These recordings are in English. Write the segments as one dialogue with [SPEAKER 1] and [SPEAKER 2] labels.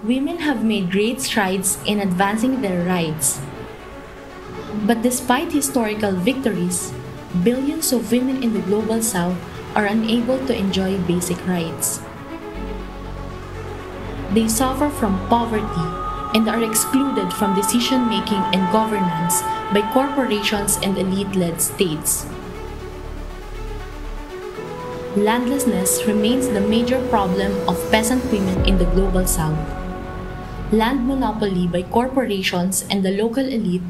[SPEAKER 1] Women have made great strides in advancing their rights. But despite historical victories, billions of women in the Global South are unable to enjoy basic rights. They suffer from poverty and are excluded from decision-making and governance by corporations and elite-led states. Landlessness remains the major problem of peasant women in the Global South. Land monopoly by corporations and the local elite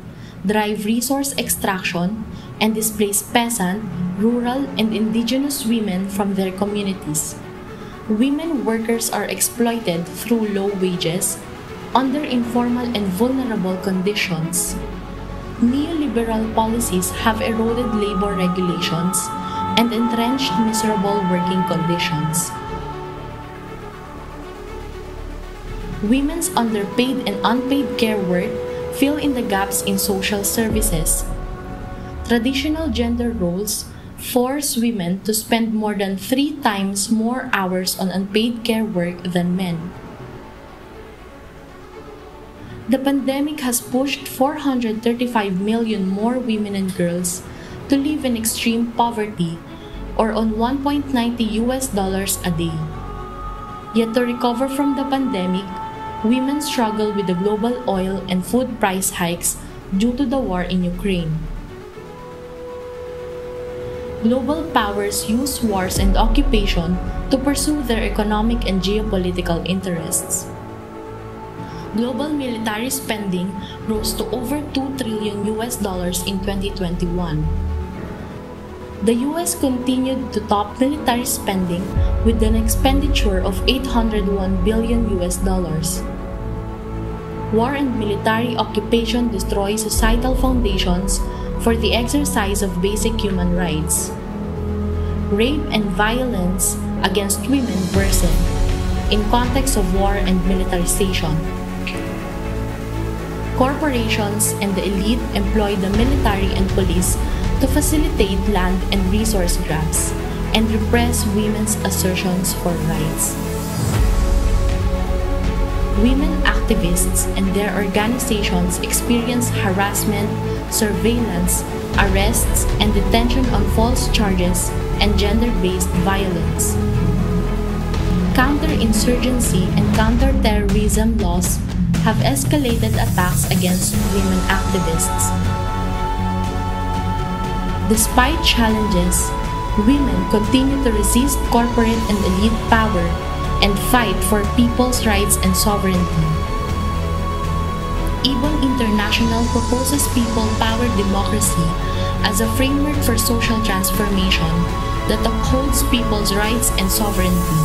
[SPEAKER 1] drive resource extraction and displace peasant, rural, and indigenous women from their communities. Women workers are exploited through low wages, under informal and vulnerable conditions. Neoliberal policies have eroded labor regulations and entrenched miserable working conditions. Women's underpaid and unpaid care work fill in the gaps in social services. Traditional gender roles force women to spend more than 3 times more hours on unpaid care work than men. The pandemic has pushed 435 million more women and girls to live in extreme poverty or on $1.90 a day. Yet to recover from the pandemic, women struggle with the global oil and food price hikes due to the war in Ukraine. Global powers use wars and occupation to pursue their economic and geopolitical interests. Global military spending rose to over $2 trillion in 2021. The US continued to top military spending with an expenditure of $801 billion. War and military occupation destroy societal foundations for the exercise of basic human rights. Rape and violence against women worsen in context of war and militarization. Corporations and the elite employ the military and police to facilitate land and resource grabs and repress women's assertions for rights. Women activists and their organizations experience harassment, surveillance, arrests, and detention on false charges and gender-based violence. Counterinsurgency and counterterrorism laws have escalated attacks against women activists. Despite challenges, women continue to resist corporate and elite power and fight for people's rights and sovereignty. IBON International proposes people-powered democracy as a framework for social transformation that upholds people's rights and sovereignty.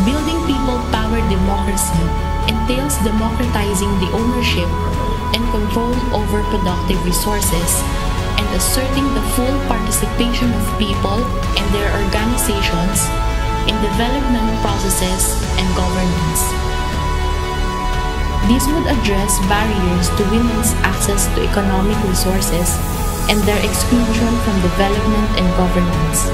[SPEAKER 1] Building people-powered democracy entails democratizing the ownership and control over productive resources and asserting the full participation of people and their organizations in development processes and governance. This would address barriers to women's access to economic resources and their exclusion from development and governance.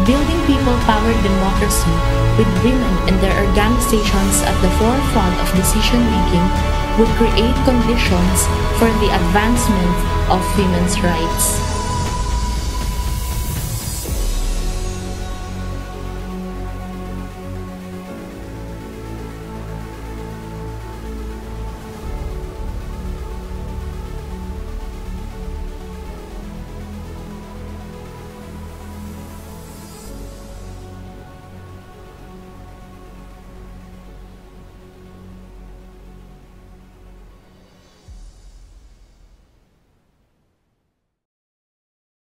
[SPEAKER 1] Building people-powered democracy with women and their organizations at the forefront of decision-making would create conditions for the advancement of women's rights.